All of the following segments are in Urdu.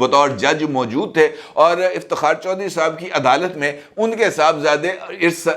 بطور جج موجود تھے اور افتخار چودھری صاحب کی عدالت میں ان کے صاحبزادے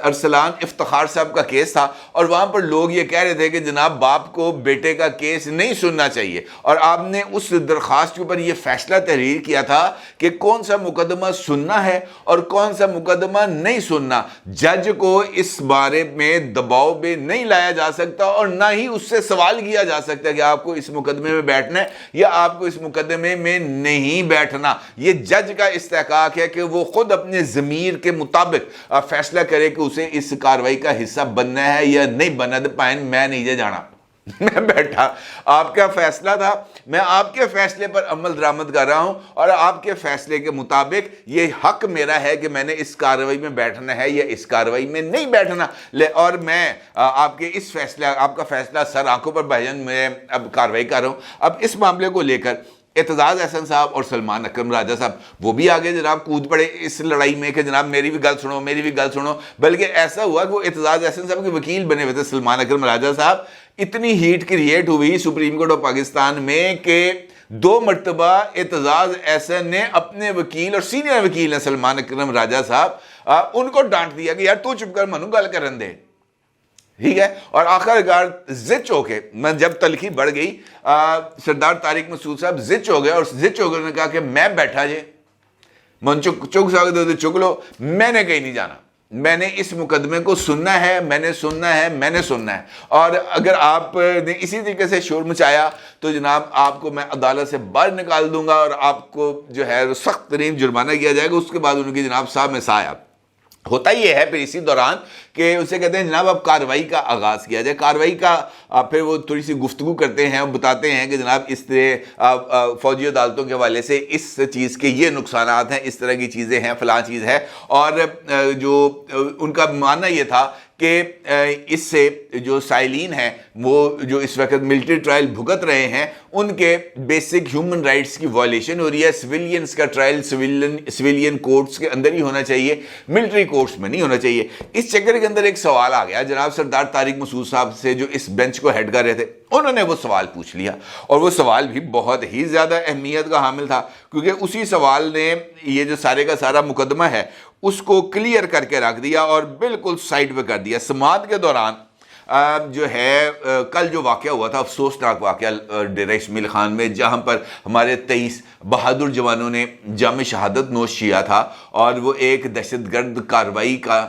ارسلان افتخار صاحب کا کیس تھا، اور وہاں پر لوگ یہ کہہ رہے تھے کہ جناب باپ کو بیٹے کا کیس نہیں سننا چاہیے، اور آپ نے اس درخواست کے اوپر یہ فیصلہ تحریر کیا تھا کہ کون سا مقدمہ سننا ہے اور کون سا مقدمہ نہیں سننا۔ جج کو اس بارے میں دباؤ میں نہیں لایا جا سکتا اور نہ ہی اس سے سوال کیا جا سکتا کہ آپ کو اس مقدمے میں بیٹھنا ہے یا آپ کو اس مقدمے میں نہیں بیٹھنا۔ یہ جج کا استحقاق ہے کہ وہ خود اپنے ضمیر کے مطابق فیصلہ کرے کہ اسے اس کارروائی کا حصہ بننا ہے یا نہیں بننا۔ پائن میں نہیں جانا، میں بیٹھا، آپ کا فیصلہ تھا، میں آپ کے فیصلے پر عمل درآمد کر رہا ہوں اور آپ کے فیصلے کے مطابق یہ حق میرا ہے کہ میں نے اس کارروائی میں بیٹھنا ہے یا اس کارروائی میں نہیں بیٹھنا، اور میں آپ کے اس فیصلہ، آپ کا فیصلہ سر آنکھوں پر بھجن میں اب کارروائی کر رہا ہوں۔ اب اس معاملے کو لے کر اعتزاز احسن صاحب اور سلمان اکرم راجہ صاحب وہ بھی آگے جناب کود پڑے اس لڑائی میں کہ جناب میری بھی گل سنو، میری بھی گل سنو، بلکہ ایسا ہوا کہ وہ اعتزاز احسن صاحب کے وکیل بنے ہوئے تھے سلمان اکرم راجہ صاحب۔ اتنی ہیٹ کریٹ ہوئی سپریم کورٹ آف پاکستان میں کہ 2 مرتبہ اعتزاز احسن نے اپنے وکیل اور سینئر وکیل ہیں سلمان اکرم راجہ صاحب، ان کو ڈانٹ دیا کہ یار تو چپ کر، منو گل کرن دے، ٹھیک ہے۔ اور آخرکار ضد ہو کے، میں جب تلخی بڑھ گئی، سردار طارق مسعود صاحب ضد ہو گئے اور ضد ہو گئے، انہوں نے کہا کہ میں بیٹھا جے من چک سکتے تو چک لو، میں نے کہیں نہیں جانا، میں نے اس مقدمے کو سننا ہے، میں نے سننا ہے، میں نے سننا ہے، اور اگر آپ نے اسی طریقے سے شور مچایا تو جناب آپ کو میں عدالت سے باہر نکال دوں گا اور آپ کو جو ہے سخت ترین جرمانہ کیا جائے گا۔ اس کے بعد ان کی جناب صاحب میں سایہ ہوتا یہ ہے پھر اسی دوران کہ اسے کہتے ہیں جناب اب کارروائی کا آغاز کیا جائے۔ کارروائی کا پھر وہ تھوڑی سی گفتگو کرتے ہیں اور بتاتے ہیں کہ جناب اس طرح فوجی عدالتوں کے حوالے سے اس چیز کے یہ نقصانات ہیں، اس طرح کی چیزیں ہیں، فلاں چیز ہے، اور جو ان کا ماننا یہ تھا کہ اس سے جو سائلین ہیں وہ جو اس وقت ملٹری ٹرائل بھگت رہے ہیں ان کے بیسک ہیومن رائٹس کی وائلیشن ہو رہی ہے۔ سویلینز کا ٹرائل سویلین کورٹس کے اندر ہی ہونا چاہیے، ملٹری کورٹس میں نہیں ہونا چاہیے۔ اس چکر کے اندر ایک سوال آ گیا جناب سردار طارق مسعود صاحب سے جو اس بینچ کو ہیڈ کر رہے تھے، انہوں نے وہ سوال پوچھ لیا، اور وہ سوال بھی بہت ہی زیادہ اہمیت کا حامل تھا کیونکہ اسی سوال نے یہ جو سارے کا سارا مقدمہ ہے اس کو کلیئر کر کے رکھ دیا اور بالکل سائڈ پہ کر دیا۔ سماعت کے دوران جو ہے کل جو واقعہ ہوا تھا، افسوسناک واقعہ ڈیرہ اسماعیل خان میں، جہاں پر ہمارے 23 بہادر جوانوں نے جام شہادت نوش کیا تھا، اور وہ ایک دہشت گرد کارروائی کا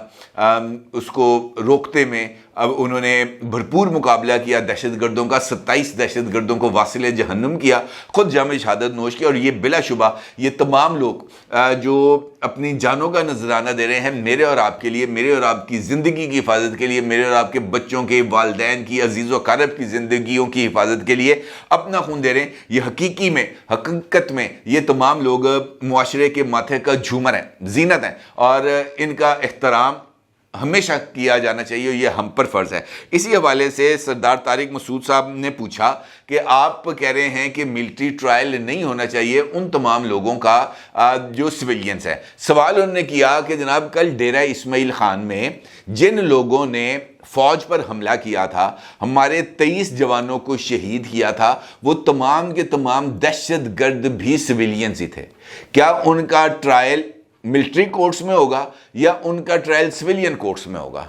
اس کو روکتے میں اب انہوں نے بھرپور مقابلہ کیا دہشت گردوں کا، 27 دہشت گردوں کو واصل جہنم کیا، خود جام شہادت نوش کیا، اور یہ بلا شبہ یہ تمام لوگ جو اپنی جانوں کا نذرانہ دے رہے ہیں میرے اور آپ کے لیے، میرے اور آپ کی زندگی کی حفاظت کے لیے، میرے اور آپ کے بچوں کے، والدین کی، عزیز و اقارب کی زندگیوں کی حفاظت کے لیے اپنا خون دے رہے ہیں، یہ حقیقت میں یہ تمام لوگ معاشرے کے ماتھے کا جھومر ہیں، زینت ہیں، اور ان کا احترام ہمیشہ کیا جانا چاہیے، یہ ہم پر فرض ہے۔ اسی حوالے سے سردار طارق مسعود صاحب نے پوچھا کہ آپ کہہ رہے ہیں کہ ملٹری ٹرائل نہیں ہونا چاہیے ان تمام لوگوں کا جو سویلینز ہیں۔ سوال انہوں نے کیا کہ جناب کل ڈیرہ اسماعیل خان میں جن لوگوں نے فوج پر حملہ کیا تھا، ہمارے 23 جوانوں کو شہید کیا تھا، وہ تمام کے تمام دہشت گرد بھی سویلینز ہی تھے، کیا ان کا ٹرائل ملٹری کورٹس میں ہوگا یا ان کا ٹرائل سویلین کورٹس میں ہوگا؟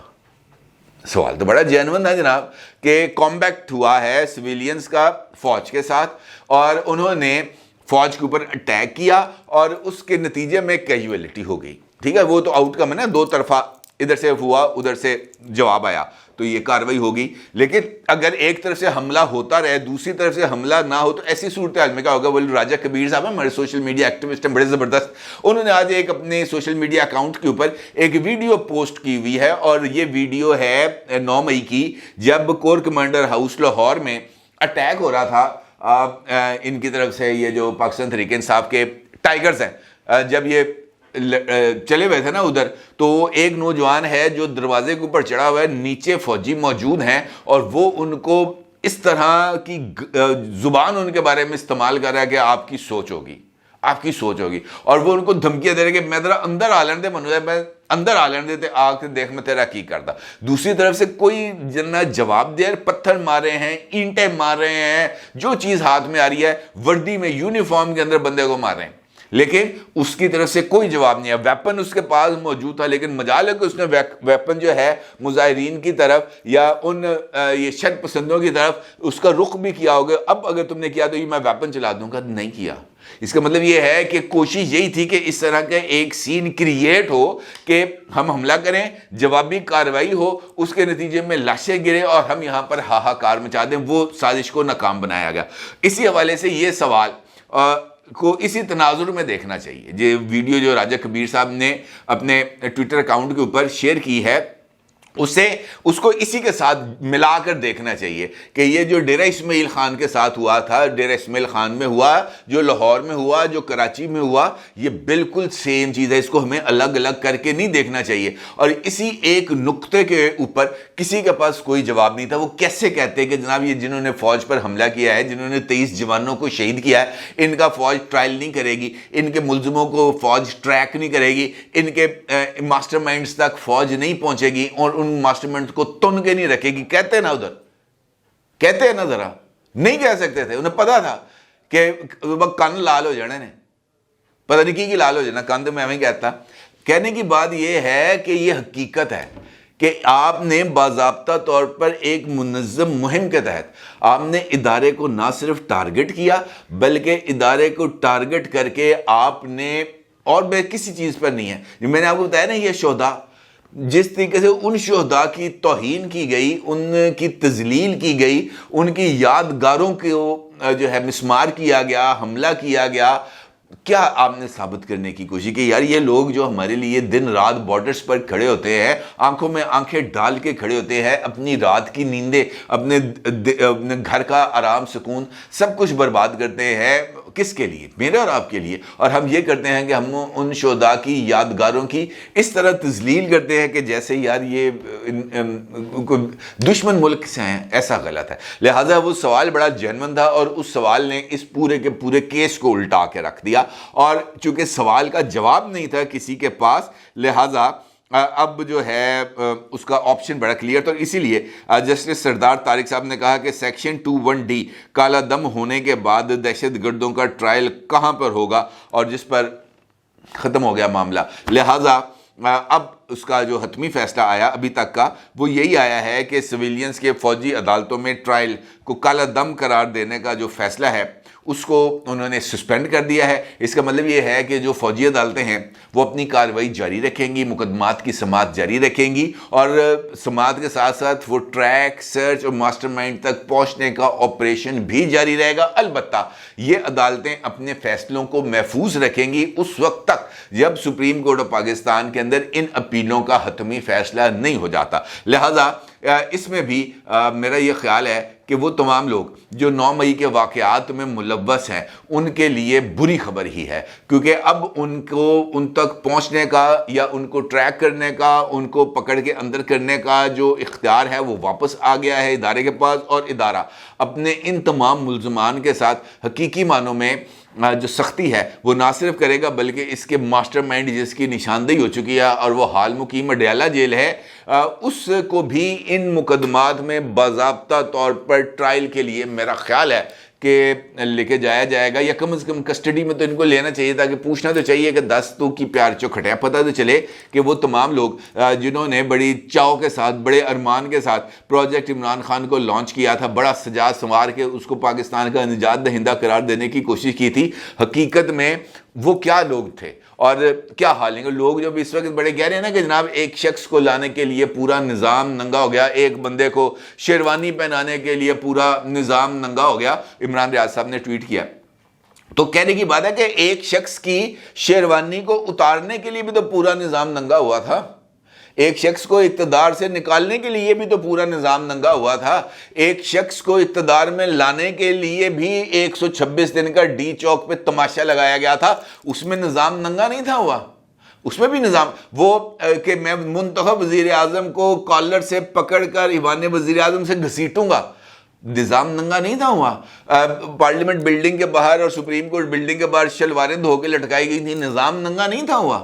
سوال تو بڑا جینون ہے جناب کہ کامبیکٹ ہوا ہے سویلینز کا فوج کے ساتھ، اور انہوں نے فوج کے اوپر اٹیک کیا اور اس کے نتیجے میں کیجویلٹی ہو گئی، ٹھیک ہے، وہ تو آؤٹ کم ہے نا، 2 طرفہ، ادھر سے ہوا ادھر سے جواب آیا تو یہ کارروائی ہوگی۔ لیکن اگر ایک طرف سے حملہ ہوتا رہے دوسری طرف سے حملہ نہ ہو تو ایسی صورتحال میں کیا ہوگا؟ وہ راجہ کبیر صاحب ہیں ہمارے سوشل میڈیا ایکٹیوسٹ ہیں بڑے زبردست، انہوں نے آج ایک اپنے سوشل میڈیا اکاؤنٹ کے اوپر ایک ویڈیو پوسٹ کی ہوئی ہے، اور یہ ویڈیو ہے 9 مئی کی، جب کور کمانڈر ہاؤس لاہور میں اٹیک ہو رہا تھا ان کی طرف سے، یہ جو پاکستان تحریک انصاف کے ٹائیگرز ہیں، جب یہ چلے ہوئے تھے نا ادھر، تو ایک نوجوان ہے جو دروازے کے اوپر چڑھا ہوا ہے، نیچے فوجی موجود ہیں، اور وہ ان کو اس طرح کی زبان ان کے بارے میں استعمال کر رہا ہے کہ آپ کی سوچ ہوگی، آپ کی سوچ ہوگی، اور وہ ان کو دھمکیاں دے رہے کہ میں ذرا اندر آ لین دے، میں اندر آ لین دے، آ کے دیکھ میں تیرا کی کرتا۔ دوسری طرف سے کوئی جنہ جواب دے، پتھر مار رہے ہیں، اینٹیں مار رہے ہیں، جو چیز ہاتھ میں آ رہی ہے، وردی میں یونیفارم کے اندر بندے کو مار رہے ہیں۔ لیکن اس کی طرف سے کوئی جواب نہیں ہے. ویپن اس کے پاس موجود تھا, لیکن مجال ہے کہ اس نے ویپن جو ہے مظاہرین کی طرف یا ان یہ شر پسندوں کی طرف اس کا رخ بھی کیا ہوگا. اب اگر تم نے کیا تو یہ میں ویپن چلا دوں گا, نہیں کیا. اس کا مطلب یہ ہے کہ کوشش یہی تھی کہ اس طرح کا ایک سین کریٹ ہو کہ ہم حملہ کریں, جوابی کارروائی ہو, اس کے نتیجے میں لاشیں گرے اور ہم یہاں پر ہاہاکار مچا دیں. وہ سازش کو ناکام بنایا گیا. اسی حوالے سے یہ سوال کو اسی تناظر میں دیکھنا چاہیے. یہ ویڈیو جو راجہ کبیر صاحب نے اپنے ٹویٹر اکاؤنٹ کے اوپر شیئر کی ہے, اس کو اسی کے ساتھ ملا کر دیکھنا چاہیے کہ یہ جو ڈیرہ اسماعیل خان کے ساتھ ہوا تھا, ڈیرہ اسماعیل خان میں ہوا, جو لاہور میں ہوا, جو کراچی میں ہوا, یہ بالکل سیم چیز ہے. اس کو ہمیں الگ الگ کر کے نہیں دیکھنا چاہیے. اور اسی ایک نقطے کے اوپر کسی کے پاس کوئی جواب نہیں تھا. وہ کیسے کہتے ہیں کہ جناب یہ جنہوں نے فوج پر حملہ کیا ہے, جنہوں نے 23 جوانوں کو شہید کیا ہے, ان کا فوج ٹرائل نہیں کرے گی, ان کے ملزموں کو فوج ٹریک نہیں کرے گی, ان کے ماسٹر مائنڈز تک فوج نہیں پہنچے گی اور ماسٹر مائنڈ کو تن کے نہیں رکھے گی. کہتے ہیں نا, ادھر کہتے ہیں نا, ذرا نہیں کہہ سکتے تھے. انہیں پتا تھا کہ کن لال ہو جانے نے, پتہ نہیں کی لال ہو جانا, کن تو میں ہمیں کہتا. کہنے کی بات یہ ہے کہ یہ حقیقت ہے کہ آپ نے باضابطہ طور پر ایک منظم مہم کے تحت آپ نے ادارے کو نہ صرف ٹارگٹ کیا بلکہ ادارے کو ٹارگٹ کر کے آپ نے, اور میں کسی چیز پر نہیں ہے, میں نے آپ کو بتایا نا, یہ شہداء جس طریقے سے ان شہداء کی توہین کی گئی, ان کی تذلیل کی گئی, ان کی یادگاروں کو جو ہے مسمار کیا گیا, حملہ کیا گیا, کیا آپ نے ثابت کرنے کی کوشش کی یار یہ لوگ جو ہمارے لیے دن رات بارڈرز پر کھڑے ہوتے ہیں, آنکھوں میں آنکھیں ڈال کے کھڑے ہوتے ہیں, اپنی رات کی نیندیں, اپنے گھر کا آرام سکون سب کچھ برباد کرتے ہیں, کس کے لیے؟ میرے اور آپ کے لیے. اور ہم یہ کرتے ہیں کہ ہم ان شہداء کی یادگاروں کی اس طرح تذلیل کرتے ہیں کہ جیسے یار یہ دشمن ملک سے ہیں. ایسا غلط ہے. لہٰذا وہ سوال بڑا جینون تھا اور اس سوال نے اس پورے کے پورے کیس کو الٹا کے رکھ دیا, اور چونکہ سوال کا جواب نہیں تھا کسی کے پاس, لہٰذا اب جو ہے اس کا آپشن بڑا کلیئر تھا. اور اسی لیے جسٹس سردار طارق صاحب نے کہا کہ سیکشن 21D کالا دم ہونے کے بعد دہشت گردوں کا ٹرائل کہاں پر ہوگا, اور جس پر ختم ہو گیا معاملہ. لہٰذا اب اس کا جو حتمی فیصلہ آیا ابھی تک کا وہ یہی آیا ہے کہ سویلینز کے فوجی عدالتوں میں ٹرائل کو کالا دم قرار دینے کا جو فیصلہ ہے اس کو انہوں نے سسپینڈ کر دیا ہے. اس کا مطلب یہ ہے کہ جو فوجی عدالتیں ہیں وہ اپنی کارروائی جاری رکھیں گی, مقدمات کی سماعت جاری رکھیں گی, اور سماعت کے ساتھ ساتھ وہ ٹریک, سرچ اور ماسٹر مائنڈ تک پہنچنے کا آپریشن بھی جاری رہے گا. البتہ یہ عدالتیں اپنے فیصلوں کو محفوظ رکھیں گی اس وقت تک جب سپریم کورٹ آف پاکستان کے اندر ان اپیلوں کا حتمی فیصلہ نہیں ہو جاتا. لہٰذا اس میں بھی میرا یہ خیال ہے کہ وہ تمام لوگ جو 9 مئی کے واقعات میں ملوث ہیں ان کے لیے بری خبر ہی ہے, کیونکہ اب ان کو ان تک پہنچنے کا یا ان کو ٹریک کرنے کا, ان کو پکڑ کے اندر کرنے کا جو اختیار ہے وہ واپس آ گیا ہے ادارے کے پاس, اور ادارہ اپنے ان تمام ملزمان کے ساتھ حقیقی معنوں میں جو سختی ہے وہ نہ صرف کرے گا بلکہ اس کے ماسٹر مائنڈ جس کی نشاندہی ہو چکی ہے اور وہ حال مقیم اڈیالہ جیل ہے, اس کو بھی ان مقدمات میں باضابطہ طور پر ٹرائل کے لیے میرا خیال ہے کہ لے کے جایا جائے گا, یا کم از کم کسٹڈی میں تو ان کو لینا چاہیے تاکہ پوچھنا تو چاہیے کہ 10 تو کی پیار چوکھٹ ہے, پتہ تو چلے کہ وہ تمام لوگ جنہوں نے بڑی چاؤ کے ساتھ, بڑے ارمان کے ساتھ پروجیکٹ عمران خان کو لانچ کیا تھا, بڑا سجا سنوار کے اس کو پاکستان کا نجات دہندہ قرار دینے کی کوشش کی تھی, حقیقت میں وہ کیا لوگ تھے اور کیا حال ہیں. لوگ جو اس وقت بڑے کہہ رہے ہیں نا کہ جناب ایک شخص کو لانے کے لیے پورا نظام ننگا ہو گیا, ایک بندے کو شیروانی پہنانے کے لیے پورا نظام ننگا ہو گیا. عمران ریاض صاحب نے ٹویٹ کیا تو کہنے کی بات ہے کہ ایک شخص کی شیروانی کو اتارنے کے لیے بھی تو پورا نظام ننگا ہوا تھا, ایک شخص کو اقتدار سے نکالنے کے لیے بھی تو پورا نظام ننگا ہوا تھا, ایک شخص کو اقتدار میں لانے کے لیے بھی 126 دن کا ڈی چوک پہ تماشا لگایا گیا تھا, اس میں نظام ننگا نہیں تھا ہوا, اس میں بھی نظام وہ کہ میں منتخب وزیر اعظم کو کالر سے پکڑ کر ایوان وزیر اعظم سے گھسیٹوں گا, نظام ننگا نہیں تھا ہوا. پارلیمنٹ بلڈنگ کے باہر اور سپریم کورٹ بلڈنگ کے باہر شلواریں دھو کے لٹکائی گئی تھی, نظام ننگا نہیں تھا ہوا.